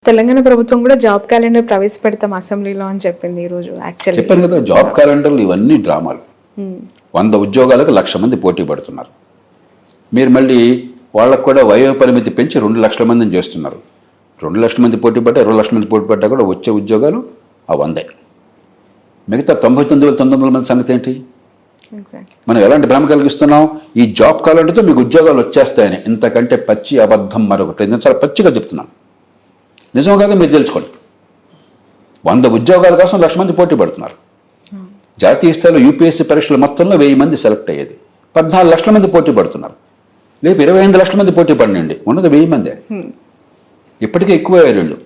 తెలంగాణ ప్రభుత్వం కూడా job calendar ప్రవేశపెడతాం అసెంబ్లీలో అని చెప్పింది ఈ రోజు. యాక్చువల్లీ చెప్పాను కదా, జాబ్ క్యాలెండర్లు ఇవన్నీ డ్రామాలు. 100 ఉద్యోగాలకు 1,00,000 మంది పోటీ పడుతున్నారు. మీరు మళ్ళీ వాళ్ళకు కూడా వయో పరిమితి పెంచి 2 లక్షల మందిని చేస్తున్నారు. 2 లక్షల మంది పోటీ పడ్డా 20 లక్షల మంది పోటీ పడ్డా కూడా వచ్చే ఉద్యోగాలు ఆ 100. మిగతా 99,900 మంది సంగతి ఏంటి? మనం ఎలాంటి భ్రమ కలిగిస్తున్నాం? ఈ జాబ్ క్యాలెండర్తో మీకు ఉద్యోగాలు వచ్చేస్తాయని. ఇంతకంటే పచ్చి అబద్ధం మరొకటి. నేను చాలా పచ్చిగా చెప్తున్నాను. నిజం కాదు, మీరు తెలుసుకోండి. 100 ఉద్యోగాల కోసం 1,00,000 మంది పోటీ పడుతున్నారు. జాతీయ స్థాయిలో యూపీఎస్సీ పరీక్షల మొత్తంలో 1000 మంది సెలెక్ట్ అయ్యేది. 14 లక్షల మంది పోటీ పడుతున్నారు. రేపు 25 లక్షల మంది పోటీ పడినండి, ఉన్నది 1000 మందే. ఇప్పటికే ఎక్కువ అయ్యారు.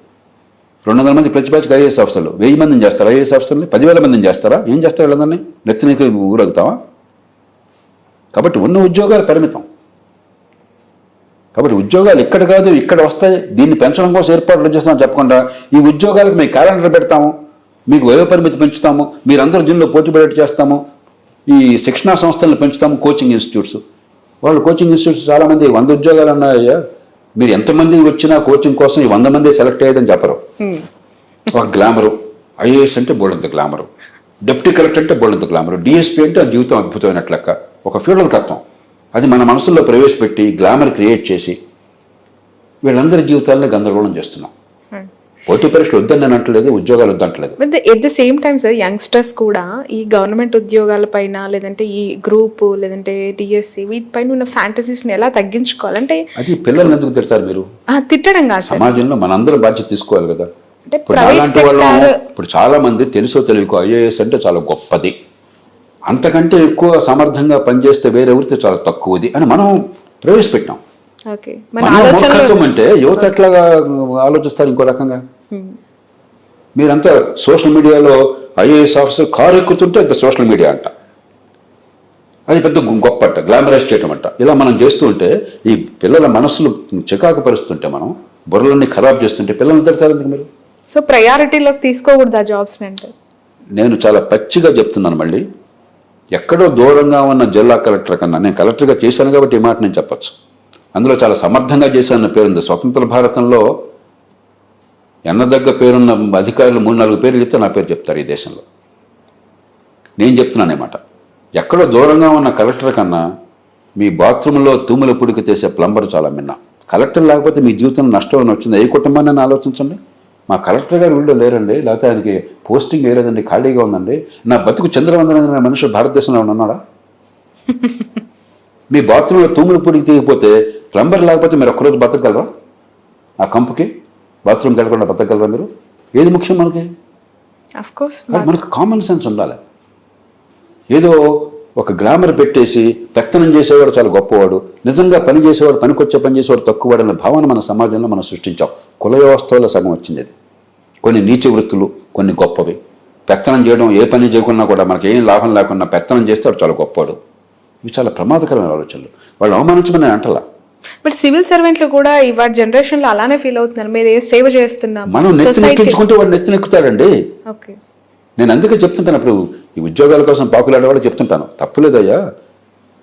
200 మంది ప్రతి బ్యాచ్కి ఐఏఎస్ ఆఫీసర్లు. 1000 మందిని చేస్తారా? ఐఏఎస్ ఆఫీసర్ని 10,000 మందిని చేస్తారా? ఏం చేస్తారు వీళ్ళందరినీ? నెత్తినికి ఊరగుతావా? కాబట్టి ఉన్న ఉద్యోగాలు పరిమితం. కాబట్టి ఉద్యోగాలు ఇక్కడ కాదు ఇక్కడ వస్తాయి. దీన్ని పెంచడం కోసం ఏర్పాట్లు చేస్తామని చెప్పకుండా ఈ ఉద్యోగాలకు మేము క్యాలెండర్ పెడతాము, మీకు వయో పరిమితి పెంచుతాము, మీరందరూ దీనిలో పోటీ పడేట్టు చేస్తాము, ఈ శిక్షణా సంస్థలను పెంచుతాము, కోచింగ్ ఇన్స్టిట్యూట్స్. వాళ్ళు కోచింగ్ ఇన్స్టిట్యూట్స్ చాలామంది 100 ఉద్యోగాలు ఉన్నాయా, మీరు ఎంతమంది వచ్చినా కోచింగ్ కోసం ఈ 100 మంది సెలెక్ట్ అయ్యేదని చెప్పరు. ఒక గ్లామరు. ఐఏఎస్ అంటే బోల్డంత గ్లామరు, డిప్యూటీ కలెక్టర్ అంటే బోల్డంత గ్లామరు, డిఎస్పీ అంటే ఆ జీవితం అద్భుతమైనట్లు లెక్క. ఒక ఫ్యూడల్ తత్వం. అది మన మనసుల్లో ప్రవేశపెట్టి గ్లామర్ క్రియేట్ చేసి వీళ్ళందరి జీవితాలను గందరగోళం చేస్తున్నాం. పోటీ పరీక్షలు వద్దని నేను అంటలేదు, ఉద్యోగాలు వద్దంటలేదు. But at the same time sir, youngsters కూడా ఈ గవర్నమెంట్ ఉద్యోగాల పైన లేదంటే ఈ గ్రూప్ లేదంటే డిఎస్సి వీటిపైన ఉన్న ఫ్యాంటసీస్ ని ఎలా తగ్గించుకోవాలంటే అది పిల్లల్ని ఎందుకు తిడతారు మీరు? తిట్టడం కాదు సార్, సమాజంలో మనందరం బాధ్యత తీసుకోవాలి కదా. అంటే ఇప్పుడు చాలా మంది తెలుసో తెలియకో ఐఏఎస్ అంటే చాలా గొప్పది, అంతకంటే ఎక్కువ సమర్థంగా పనిచేస్తే వేరే వృత్తి చాలా తక్కువది అని మనం ప్రవేశపెట్టాం. మూర్ఖత్వం అంటే యువత ఎట్లాగా ఆలోచిస్తారు ఇంకో రకంగా. మీరంతా సోషల్ మీడియాలో ఐఏఎస్ ఆఫీసర్ కారు ఎక్కుతుంటే సోషల్ మీడియా అంట, అది పెద్ద గొప్ప అంట, గ్లామరైజ్ చేయటం అంట. ఇలా మనం చేస్తూ ఉంటే ఈ పిల్లల మనసులు చికాకు పరుస్తుంటే, మనం బుర్రలన్నీ ఖరాబ్ చేస్తుంటే పిల్లల్ని తిడతారు ఎందుకు మీరు? సో ప్రయారిటీలోకి తీసుకోకూడదు ఆ జాబ్స్ అంటే. నేను చాలా పచ్చిగా చెప్తున్నాను. మళ్ళీ ఎక్కడో దూరంగా ఉన్న జిల్లా కలెక్టర్ కన్నా, నేను కలెక్టర్గా చేశాను కాబట్టి ఈ మాట నేను చెప్పచ్చు, అందులో చాలా సమర్థంగా చేశానన్న పేరుంది. స్వతంత్ర భారతంలో ఎన్నదగ్గ పేరున్న అధికారులు 3-4 పేర్లు చెప్తే నా పేరు చెప్తారు ఈ దేశంలో. నేను చెప్తున్నాను మాట, ఎక్కడో దూరంగా ఉన్న కలెక్టర్ కన్నా మీ బాత్రూంలో తూముల పుడికి తీసే ప్లంబర్ చాలా మిన్నా. కలెక్టర్ లేకపోతే మీ జీవితంలో నష్టం అని వచ్చింది. ఏ కుటుంబాన్ని ఆలోచించండి. మా కలెక్టర్ గారు వీళ్ళు లేరండి, లేకపోతే ఆయనకి పోస్టింగ్ వేయలేదండి, ఖాళీగా ఉందండి, నా బతుకు చంద్రవందన అనే మనుషులు భారతదేశంలో ఉన్నాడా? మీ బాత్రూంలో తూముల పుడికి తీయకపోతే ప్లంబర్ లేకపోతే మీరు ఒక్కరోజు బతకగలరా? ఆ కంపుకి బాత్రూమ్కి వెళ్ళకుండా బతకగలరా మీరు? ఏది ముఖ్యం మనకి? మనకు కామన్ సెన్స్ ఉండాలి. ఏదో ఒక గ్లామర్ పెట్టేసి పెత్తనం చేసేవాడు చాలా గొప్పవాడు, నిజంగా పని చేసేవాడు, పనికొచ్చే పని చేసేవాడు తక్కువవాడు అనే భావన మన సమాజంలో మనం సృష్టించాం. కుల వ్యవస్థలో సగం వచ్చింది అది. కొన్ని నీచ వృత్తులు, కొన్ని గొప్పవి. పెత్తనం చేయడం, ఏ పని చేయకున్నా కూడా మనకి ఏం లాభం లేకుండా పెత్తనం చేస్తే వాడు చాలా గొప్పవాడు. ఇవి చాలా ప్రమాదకరమైన ఆలోచనలు. వాళ్ళు అవమానించమని అంటలా. బట్ సివిల్ సర్వెంట్లు కూడా ఇవాళ జనరేషన్ లో అలానే ఫీల్ అవుతున్నారు, మీరు సేవ చేస్తున్నాం. మనం నెత్తినెక్కించుకుంటే వాడు నెత్తినెక్కుతాడండి. నేను అందుకే చెప్తుంటాను, ఇప్పుడు ఈ ఉద్యోగాల కోసం పాకులాడేవాళ్ళు చెప్తుంటాను, తప్పులేదయ్యా.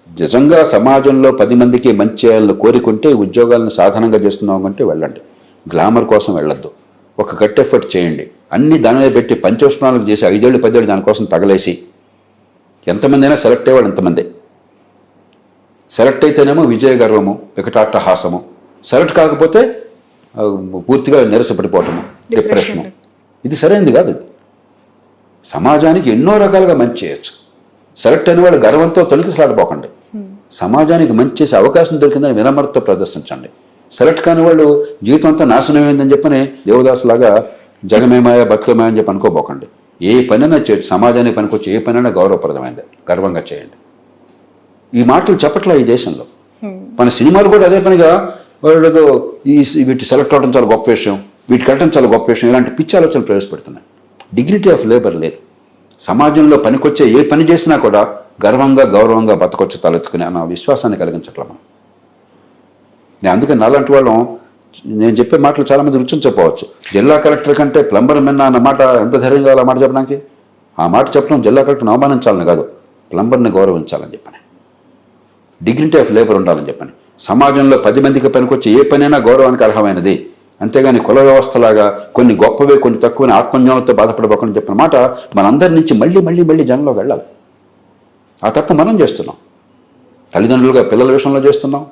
నిజంగా సమాజంలో 10 మందికి మంచి చేయాలని కోరుకుంటే ఉద్యోగాలను సాధనంగా చేస్తున్నాం అంటే వెళ్ళండి. గ్లామర్ కోసం వెళ్ళొద్దు. ఒక గట్టి ఎఫర్ట్ చేయండి. అన్ని దాని మీద పెట్టి పంచోష్ణాలకు చేసి 5 ఏళ్ళు 10 ఏళ్ళు దానికోసం తగలేసి ఎంతమంది అయినా సెలెక్ట్ అయ్యేవాడు ఎంతమంది. సెలెక్ట్ అయితేనేమో విజయ గర్వము, వికటాట్టహాసము, సెలెక్ట్ కాకపోతే పూర్తిగా నిరసపడిపోవటము, డిప్రెషను. ఇది సరైనది కాదు. ఇది సమాజానికి ఎన్నో రకాలుగా మంచి చేయొచ్చు. సెలెక్ట్ అయిన వాళ్ళు గర్వంతో తొలగిసలాడిపోకండి. సమాజానికి మంచి చేసే అవకాశం దొరికిందని వినమ్రతతో ప్రదర్శించండి. సెలెక్ట్ కాని వాళ్ళు జీవితం అంతా నాశనమైందని చెప్పని దేవదాసులాగా జగమేమాయ బతుకమేయ అని చెప్పి అనుకోబోకండి. ఏ పనైనా చేయొచ్చు. సమాజానికి పనికొచ్చి ఏ పనైనా గౌరవప్రదమైంది, గర్వంగా చేయండి. ఈ మాటలు చెప్పట్లా ఈ దేశంలో. మన సినిమాలు కూడా అదే పనిగా వాళ్ళు వీటి సెలెక్ట్ అవడం చాలా గొప్ప విషయం, వీటికి వెళ్ళడం చాలా గొప్ప విషయం, ఇలాంటి పిచ్చి ఆలోచనలు ప్రవేశపెడుతున్నాయి. డిగ్నిటీ ఆఫ్ లేబర్ లేదు. సమాజంలో పనికొచ్చే ఏ పని చేసినా కూడా గర్వంగా గౌరవంగా బతకొచ్చి తలెత్తుకునే అన్న విశ్వాసాన్ని కలిగించట్లా మనం. నేను అందుకే నాలాంటి వాళ్ళం, నేను చెప్పే మాటలు చాలామంది రుచించకపోవచ్చు. జిల్లా కలెక్టర్ కంటే ప్లంబర్ మిన్నా అన్న మాట ఎంత ధైర్యం కావాలి ఆ మాట చెప్పడానికి? ఆ మాట చెప్పడం జిల్లా కలెక్టర్ని అవమానించాలని కాదు, ప్లంబర్ని గౌరవించాలని చెప్పని, డిగ్నిటీ ఆఫ్ లేబర్ ఉండాలని చెప్పని. సమాజంలో 10 మందికి పనికొచ్చి ఏ పనైనా గౌరవానికి అర్హమైనది అంతేగాని కుల వ్యవస్థలాగా కొన్ని గొప్పవే కొన్ని తక్కువని ఆత్మజ్ఞానంతో బాధపడబోకుండా చెప్పిన మాట మనందరి నుంచి మళ్ళీ మళ్ళీ మళ్ళీ జనంలోకి వెళ్ళాలి. ఆ తప్పు మనం చేస్తున్నాం. తల్లిదండ్రులుగా పిల్లల విషయంలో చేస్తున్నాం,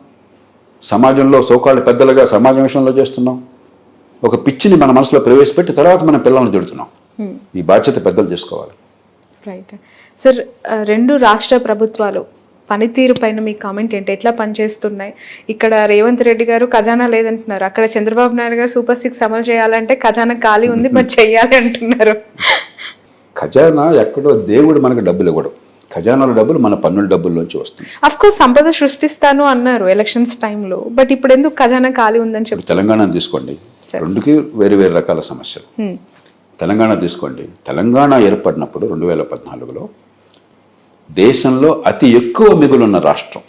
సమాజంలో సోకాళ్ళు పెద్దలుగా సమాజం విషయంలో చేస్తున్నాం. ఒక పిచ్చిని మన మనసులో ప్రవేశపెట్టి తర్వాత మనం పిల్లల్ని తిడుతున్నాం. ఈ బాధ్యత పెద్దలు చేసుకోవాలి. రైట్ సార్, రెండు రాష్ట్ర ప్రభుత్వాలు పనితీరు పైన మీ కామెంట్ ఏంటి? ఎట్లా పనిచేస్తున్నాయి? ఇక్కడ రేవంత్ రెడ్డి గారు ఖజానా లేదంటున్నారు, అక్కడ చంద్రబాబు నాయుడు గారు సూపర్ 6 అమలు చేయాలంటే ఖజానా ఖాళీ ఉంది బట్ చెయ్యాలి అంటున్నారు. ఖజానా ఎక్కడో దేవుడు మనకు డబ్బులు ఇవ్వడం, ఖజానాల డబ్బులు మన పన్నుల డబ్బుల్లోంచి వస్తుంది. అఫ్ కోర్స్ సంపద సృష్టిస్తాను అన్నారు ఎలక్షన్స్ టైంలో, బట్ ఇప్పుడు ఎందుకు ఖజానా ఖాళీ ఉందని చెప్పి? తెలంగాణ తీసుకోండి, రెండుకి వేరు వేరు రకాల సమస్యలు. తెలంగాణ తీసుకోండి, తెలంగాణ ఏర్పడినప్పుడు 2014లో దేశంలో అతి ఎక్కువ మిగులున్న రాష్ట్రం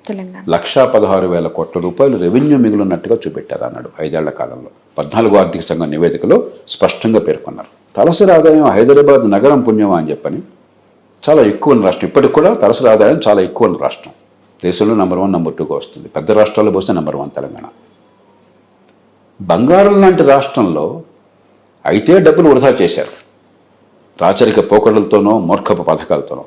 తెలంగాణ. 1,16,000 కోట్ల రూపాయలు రెవెన్యూ మిగులున్నట్టుగా చూపెట్టారు అన్నాడు 5 ఏళ్ల కాలంలో. 14వ ఆర్థిక సంఘం నివేదికలో స్పష్టంగా పేర్కొన్నారు. తలసరి ఆదాయం హైదరాబాద్ నగరం పుణ్యమా అని చెప్పని చాలా ఎక్కువ ఉన్న రాష్ట్రం. ఇప్పటికి కూడా తలసరి ఆదాయం చాలా ఎక్కువ ఉన్న రాష్ట్రం. దేశంలో నెంబర్ 1, నెంబర్ 2గా వస్తుంది. పెద్ద రాష్ట్రాల్లో పోస్తే నెంబర్ 1 తెలంగాణ. బంగారం లాంటి రాష్ట్రంలో అయితే డబ్బులు వృధా చేశారు, రాచరిక పోకడలతోనో మూర్ఖపు పథకాలతోనో,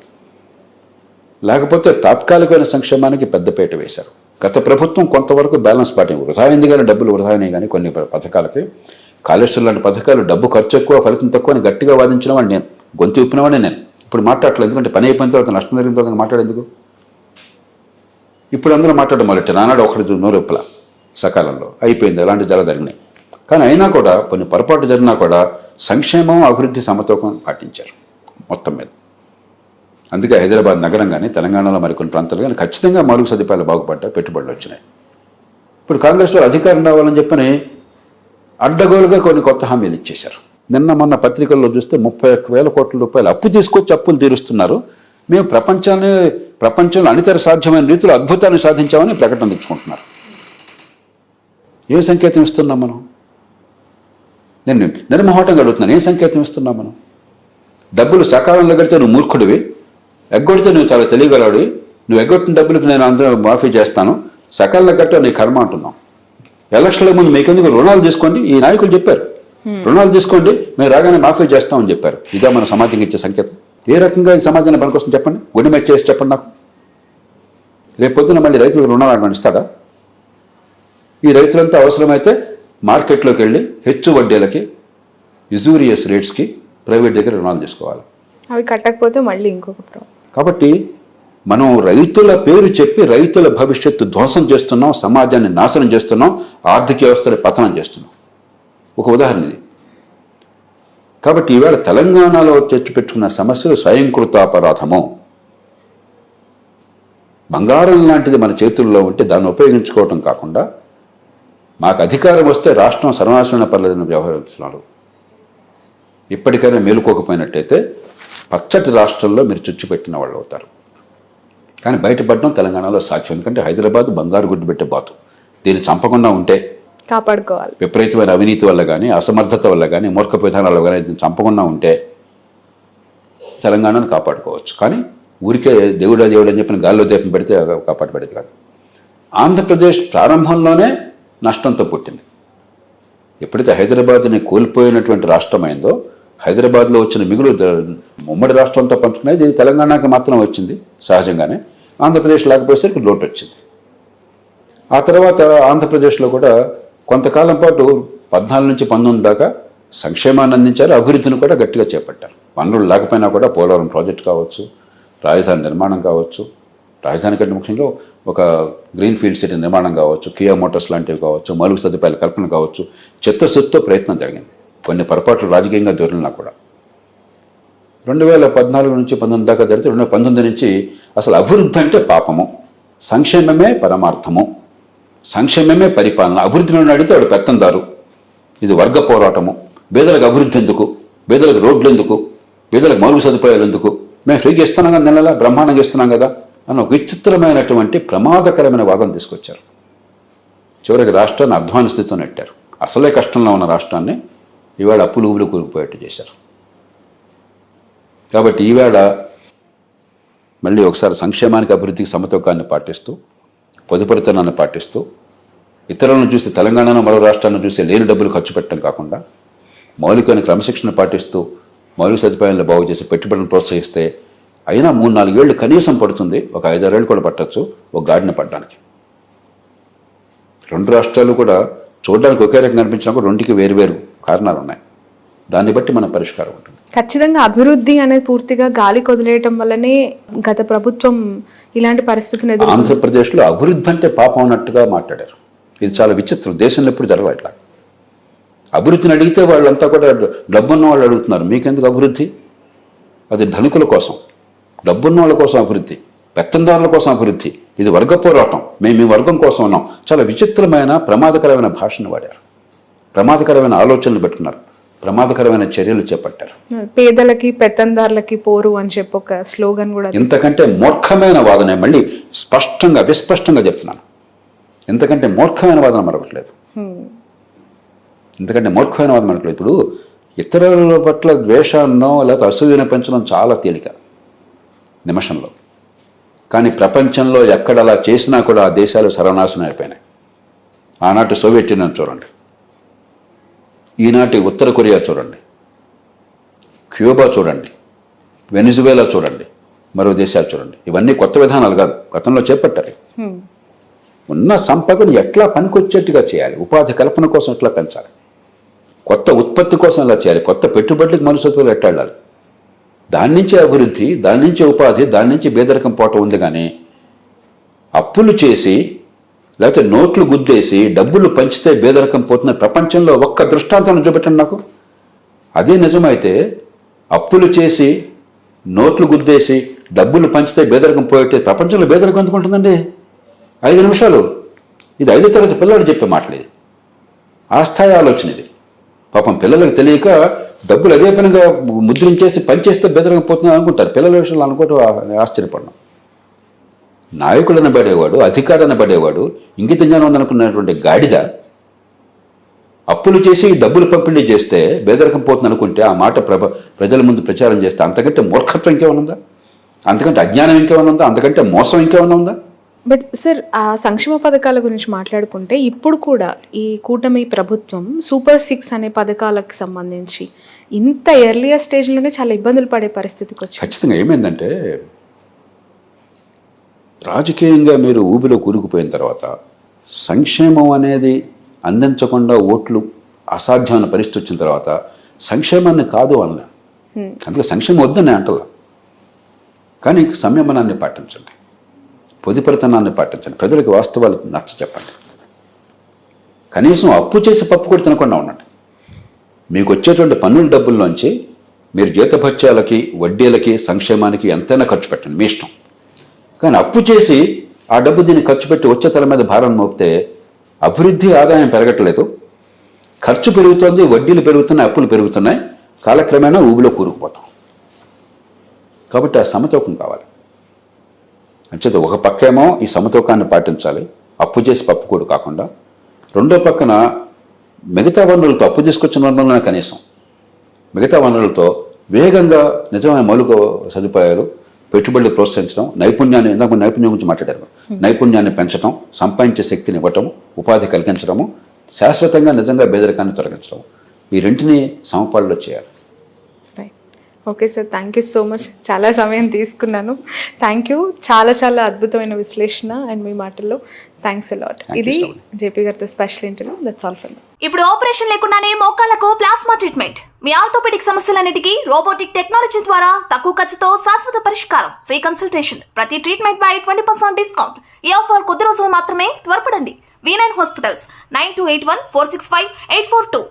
లేకపోతే తాత్కాలికమైన సంక్షేమానికి పెద్దపీట వేశారు. గత ప్రభుత్వం కొంతవరకు బ్యాలెన్స్ పాటింది. వృధా అయింది కానీ డబ్బులు వృధా అయినాయి కానీ కొన్ని పథకాలకి. కాళేశ్వరం లాంటి పథకాలు డబ్బు ఖర్చు ఎక్కువ ఫలితం తక్కువ అని గట్టిగా వాదించిన వాడిని నేను, గొంతు విప్పినవాడిని నేను. ఇప్పుడు మాట్లాడలేదు, ఎందుకంటే పని అయిపోయిన తర్వాత నష్టం జరిగిన తర్వాత మాట్లాడేందుకు. ఇప్పుడు అందరూ మాట్లాడడం మొదలెట్టారు. నానాడు ఒకటి నోరెప్పల సకాలంలో అయిపోయింది, అలాంటి జల జరిగినాయి. కానీ అయినా కూడా కొన్ని పొరపాటు జరిగినా కూడా సంక్షేమం అభివృద్ధి సమతూకం పాటించారు మొత్తం మీద. అందుకే హైదరాబాద్ నగరం కానీ తెలంగాణలో మరికొన్ని ప్రాంతాలు కానీ ఖచ్చితంగా మౌలిక సదుపాయాలు బాగుపడ్డాయి, పెట్టుబడులు వచ్చినాయి. ఇప్పుడు కాంగ్రెస్ వారు అధికారం రావాలని చెప్పని అడ్డగోలుగా కొన్ని కొత్త హామీలు ఇచ్చేశారు. నిన్న మొన్న పత్రికల్లో చూస్తే 31,000 కోట్ల రూపాయలు అప్పు తీసుకొచ్చి అప్పులు తీరుస్తున్నారు. మేము ప్రపంచంలో అనితర సాధ్యమైన రీతిలో అద్భుతాన్ని సాధించామని ప్రకటన తెచ్చుకుంటున్నారు. ఏ సంకేతం ఇస్తున్నాం మనం? నేను నిర్మోహటంగా అడుగుతున్నాను, ఏ సంకేతం ఇస్తున్నాం మనం? డబ్బులు సకాలంలో కడితే నువ్వు మూర్ఖుడివి, ఎగ్గొడితే నువ్వు చాలా తెలియగలవాడివి, నువ్వు ఎగ్గొట్టిన డబ్బులకి నేను అందరూ మాఫీ చేస్తాను, సకాలంలో కట్టే నీ కర్మ అంటున్నాం. ఎలక్షన్ల ముందు మీకెందుకు రుణాలు తీసుకోండి, ఈ నాయకులు చెప్పారు, రుణాలు తీసుకోండి మేము రాగానే మాఫీ చేస్తామని చెప్పారు. ఇదే మన సమాజంకి ఇచ్చే సంకేతం? ఏ రకంగా ఈ సమాజాన్ని పనికొస్తుంది చెప్పండి, గుండె మీద చేసి చెప్పండి నాకు. రేపు పొద్దున మళ్ళీ రైతులకు రుణాలు అడ్వాన్స్ ఇస్తాడా? ఈ రైతులంతా అవసరమైతే మార్కెట్లోకి వెళ్ళి హెచ్చు వడ్డీలకి, యుజూరియస్ రేట్స్కి ప్రైవేట్ దగ్గర రుణాలు తీసుకోవాలి. అవి కట్టకపోతే మళ్ళీ ఇంకొక ప్రాబ్లం. కాబట్టి మనం రైతుల పేరు చెప్పి రైతుల భవిష్యత్తు ధ్వంసం చేస్తున్నాం, సమాజాన్ని నాశనం చేస్తున్నాం, ఆర్థిక వ్యవస్థని పతనం చేస్తున్నాం. ఒక ఉదాహరణ ఇది. కాబట్టి ఈవేళ తెలంగాణలో తెచ్చిపెట్టుకున్న సమస్యలు స్వయంకృతాపరాధము. బంగారం లాంటిది మన చేతుల్లో ఉంటే దాన్ని ఉపయోగించుకోవటం కాకుండా మాకు అధికారం వస్తే రాష్ట్రం సర్వనాశనం పర్లేదని వ్యవహరిస్తున్నారు. ఇప్పటికైనా మేలుకోకపోయినట్టయితే పచ్చటి రాష్ట్రంలో మీరు చుచ్చుపెట్టిన వాళ్ళు అవుతారు. కానీ బయటపడడం తెలంగాణలో సాధ్యం. ఎందుకంటే హైదరాబాద్ బంగారు గుడ్డు పెట్టే బాతు. దీన్ని చంపకుండా ఉంటే కాపాడుకోవాలి. విపరీతమైన అవినీతి వల్ల కానీ, అసమర్థత వల్ల కానీ, మూర్ఖ విధానాల వల్ల కానీ దీన్ని చంపకుండా ఉంటే తెలంగాణను కాపాడుకోవచ్చు. కానీ ఊరికే దేవుడు అని చెప్పిన గాల్లో దీపం పెడితే కాపాడబడేది కాదు. ఆంధ్రప్రదేశ్ ప్రారంభంలోనే నష్టంతో పుట్టింది. ఎప్పుడైతే హైదరాబాద్ని కోల్పోయినటువంటి రాష్ట్రమైందో, హైదరాబాద్లో వచ్చిన మిగులు ఉమ్మడి రాష్ట్రంతో పంచుకునేది తెలంగాణకి మాత్రం వచ్చింది సహజంగానే. ఆంధ్రప్రదేశ్ లేకపోయేసరికి లోటు వచ్చింది. ఆ తర్వాత ఆంధ్రప్రదేశ్లో కూడా కొంతకాలం పాటు 14 నుంచి 19 దాకా సంక్షేమాన్ని అందించారు, అభివృద్ధిని కూడా గట్టిగా చేపట్టారు. వనరులు లేకపోయినా కూడా పోలవరం ప్రాజెక్ట్ కావచ్చు, రాజధాని నిర్మాణం కావచ్చు, రాజధాని కంటే ముఖ్యంగా ఒక గ్రీన్ ఫీల్డ్ సిటీ నిర్మాణం కావచ్చు, కియా మోటార్స్ లాంటివి కావచ్చు, మౌలిక సదుపాయాల కల్పన కావచ్చు, చిత్తశుద్ధితో ప్రయత్నం జరిగింది. కొన్ని పొరపాట్లు రాజకీయంగా దొరికినా కూడా 2014 నుంచి 19 దాకా జరిగితే 2019 నుంచి అసలు అభివృద్ధి అంటే పాపము, సంక్షేమమే పరమార్థము, సంక్షేమమే పరిపాలన. అభివృద్ధిని అడిగితే వాడు పెత్తందారు, ఇది వర్గ పోరాటము, పేదలకు అభివృద్ధి ఎందుకు, పేదలకు రోడ్లు ఎందుకు, పేదలకు మౌలిక సదుపాయాలు ఎందుకు, మేము ఫ్రీగా ఇస్తున్నాం కదా, నెలలా బ్రహ్మాండంగా ఇస్తున్నాం కదా అని ఒక విచిత్రమైనటువంటి ప్రమాదకరమైన వాదన తీసుకొచ్చారు. చివరికి రాష్ట్రాన్ని అధ్వాన స్థితితో నెట్టారు. అసలే కష్టంలో ఉన్న రాష్ట్రాన్ని ఈవేళ అప్పులు ఊబులు కూరుకుపోయేట్టు చేశారు. కాబట్టి ఈవేళ మళ్ళీ ఒకసారి సంక్షేమానికి అభివృద్ధికి సమతూకాన్ని పాటిస్తూ, పొదుపరితనాన్ని పాటిస్తూ ఇతరులను చూస్తే తెలంగాణను మరో రాష్ట్రాలను చూస్తే లేని డబ్బులు ఖర్చు పెట్టడం కాకుండా మౌలికమైన క్రమశిక్షణ పాటిస్తూ మౌలిక సదుపాయాలను బాగు చేసి పెట్టుబడులను ప్రోత్సహిస్తే అయినా 3-4 ఏళ్ళు కనీసం పడుతుంది, ఒక 5-6 ఏళ్ళు కూడా పట్టచ్చు ఒక గాడిన పడడానికి. 2 రాష్ట్రాలు కూడా చూడడానికి ఒకే రకంగా అనిపించినా కూడా రెండుకి వేరువేరు కారణాలు ఉన్నాయి. దాన్ని బట్టి మన పరిష్కారం ఉంటుంది. ఖచ్చితంగా అభివృద్ధి అనేది పూర్తిగా గాలి కొదిలేయటం వల్లనే గత ప్రభుత్వం ఇలాంటి పరిస్థితిని ఎదుర్కొంది. ఆంధ్రప్రదేశ్లో అభివృద్ధి అంటే పాపం అన్నట్టుగా మాట్లాడారు. ఇది చాలా విచిత్రం. దేశంలో ఎప్పుడు జరగదు ఇట్లా. అభివృద్ధిని అడిగితే వాళ్ళంతా కూడా డబ్బున్న వాళ్ళు అడుగుతున్నారు, మీకెందుకు అభివృద్ధి? అది ధనికుల కోసం, డబ్బున్న వాళ్ళ కోసం అభివృద్ధి, పెత్తందారుల కోసం అభివృద్ధి. ఇది వర్గ పోరాటం, మేము ఈ వర్గం కోసం ఉన్నాం. చాలా విచిత్రమైన ప్రమాదకరమైన భాషను వాడారు, ప్రమాదకరమైన ఆలోచనలు పెట్టుకున్నారు, ప్రమాదకరమైన చర్యలు చేపట్టారు. పేదలకి పెత్తందారులకి పోరు అని చెప్పి ఒక స్లోగన్ కూడా. ఇంతకంటే మూర్ఖమైన వాదన, మళ్ళీ స్పష్టంగా విస్పష్టంగా చెప్తున్నాను, ఇంతకంటే మూర్ఖమైన వాదన మరొకట్లేదు. ఎందుకంటే మూర్ఖమైన వాదన మనకు ఇప్పుడు ఇతరుల పట్ల ద్వేషాన్నో లేకపోతే అసూయను పెంచడం చాలా తేలిక నిమిషంలో. కానీ ప్రపంచంలో ఎక్కడ అలా చేసినా కూడా ఆ దేశాలు సర్వనాశనం అయిపోయినాయి. ఆనాటి సోవియట్ యూనియన్ చూడండి, ఈనాటి ఉత్తర కొరియా చూడండి, క్యూబా చూడండి, వెనిజువేలా చూడండి, మరో దేశాలు చూడండి. ఇవన్నీ కొత్త విధానాలు కాదు, గతంలో చేపట్టారు. ఉన్న సంపదను ఎట్లా పనికొచ్చేట్టుగా చేయాలి, ఉపాధి కల్పన కోసం ఎట్లా పెంచాలి, కొత్త ఉత్పత్తి కోసం ఎలా చేయాలి, కొత్త పెట్టుబడులకు మనుషులు ఎట్టాడాలి, దాని నుంచే అభివృద్ధి, దాని నుంచే ఉపాధి, దాని నుంచి పేదరికం పోవటం ఉంది. కానీ అప్పులు చేసి లేకపోతే నోట్లు గుద్దేసి డబ్బులు పంచితే పేదరికం పోతున్న ప్రపంచంలో ఒక్క దృష్టాంతాన్ని చూపెట్టండి నాకు. అదే నిజమైతే అప్పులు చేసి నోట్లు గుద్దేసి డబ్బులు పంచితే పేదరికం పోయితే ప్రపంచంలో పేదరికం ఎందుకు ఉంటుందండి? 5 నిమిషాలు. ఇది 5వ తరగతి పిల్లలు చెప్పే మాటలేదు. ఆ స్థాయి ఆలోచన ఇది. పాపం పిల్లలకు తెలియక డబ్బులు అదే పనిగా ముద్రించేసి పనిచేస్తే బెదరకపోతుందని అనుకుంటారు. పిల్లల విషయంలో అనుకోవటం ఆశ్చర్యపడడం. నాయకుడు అనబడేవాడు, అధికారి అనబడేవాడు, ఇంగిత జ్ఞానం ఉందనుకున్నటువంటి గాడిద అప్పులు చేసి డబ్బులు పంపిణీ చేస్తే బెదరకం పోతుంది అనుకుంటే ఆ మాట ప్రజల ముందు ప్రచారం చేస్తే అంతకంటే మూర్ఖత్వం ఇంకేమైనా ఉందా? అంతకంటే అజ్ఞానం ఇంకేమైనా ఉందా? అంతకంటే మోసం ఇంకేమైనా ఉందా? బట్ సార్, ఆ సంక్షేమ పథకాల గురించి మాట్లాడుకుంటే ఇప్పుడు కూడా ఈ కూటమి ప్రభుత్వం సూపర్ 6 అనే పథకాలకు సంబంధించి ఇంత ఎర్లియర్ స్టేజ్లోనే చాలా ఇబ్బందులు పడే పరిస్థితికి వచ్చింది. ఖచ్చితంగా ఏమైందంటే రాజకీయంగా మీరు ఊబిలో కూరుకుపోయిన తర్వాత సంక్షేమం అనేది అందించకుండా ఓట్లు అసాధ్యమైన పరిస్థితి వచ్చిన తర్వాత సంక్షేమాన్ని కాదు అన్నా. అందుకే సంక్షేమం వద్దని అంటలా. కానీ సంయమనాన్ని పాటించండి, పొదుపరితనాన్ని పాటించండి, ప్రజలకు వాస్తవాలు నచ్చ చెప్పండి. కనీసం అప్పు చేసి పప్పు కూడా తినకుండా ఉండండి. మీకు వచ్చేటువంటి పన్నుల డబ్బుల్లోంచి మీరు జీతభత్యాలకి, వడ్డీలకి, సంక్షేమానికి ఎంతైనా ఖర్చు పెట్టండి, మీ ఇష్టం. కానీ అప్పు చేసి ఆ డబ్బు దీన్ని ఖర్చు పెట్టి వచ్చే తల మీద భారం మోపితే అభివృద్ధి, ఆదాయం పెరగట్లేదు, ఖర్చు పెరుగుతోంది, వడ్డీలు పెరుగుతున్నాయి, అప్పులు పెరుగుతున్నాయి, కాలక్రమేణా ఊబిలో కూరుకుపోతాం. కాబట్టి ఆ సమతూకం కావాలి. అంచేత ఒక పక్కేమో ఈ సమతూకాన్ని పాటించాలి, అప్పు చేసి పప్పు కూడా కాకుండా. రెండో పక్కన మిగతా వనరులతో, అప్పు తీసుకొచ్చిన వనరులనే కనీసం మిగతా వనరులతో వేగంగా నిజమైన మౌలిక సదుపాయాలు, పెట్టుబడులు ప్రోత్సహించడం, నైపుణ్యాన్ని, ఇందాక నైపుణ్యం గురించి మాట్లాడారు, నైపుణ్యాన్ని పెంచడం, సంపాదించే శక్తిని ఇవ్వటం, ఉపాధి కలిగించడము, శాశ్వతంగా నిజంగా పేదరికాన్ని తొలగించడం, ఈ రెంటిని సమపాళ్ళలో చేయాలి. Okay sir, thank you so much. చాలా సమయం తీసుకున్నాను. Thank you. చాలా చాలా అద్భుతమైన విశ్లేషణ అండ్ మీ మాటల్లో థ్యాంక్స్ అలాట్. ఇది జేపీ గారితో special interview. That's all for me. ఇప్పుడు ఆపరేషన్ లేకుండానే మోకాళ్లకు ప్లాస్మా ట్రీట్మెంట్, మీ ఆర్థోపెడిక్ సమస్యలన్నిటికీ రోబోటిక్ టెక్నాలజీ ద్వారా తక్కువ ఖర్చుతో శాశ్వత పరిష్కారం, ఫ్రీ కన్సల్టేషన్, ప్రతి ట్రీట్మెంట్ పై 20% డిస్కౌంట్. ఈ ఆఫర్ కొద్ది రోజులు మాత్రమే, త్వరపడండి. V9 hospitals 9281465842.